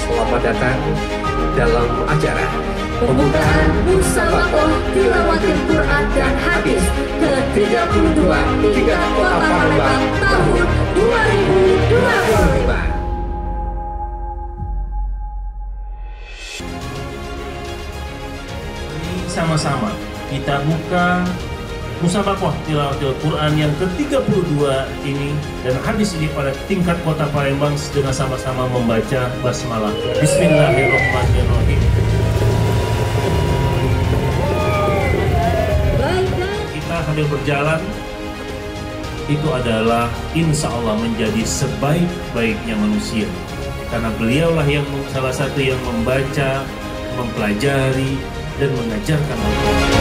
Selamat datang dalam acara pembukaan Musabaqah Tilawatil Quran dan Hadis ke-32 tingkat Kota Palembang tahun 2022. Sama-sama kita buka Musabaqah Tilawatil Quran yang ke-32 ini dan hadis ini pada tingkat Kota Palembang dengan sama-sama membaca basmalah. Bismillahirrahmanirrahim. Kita sambil berjalan itu adalah insya Allah menjadi sebaik-baiknya manusia, karena beliaulah yang salah satu yang membaca, mempelajari dan mengajarkan Al-Quran.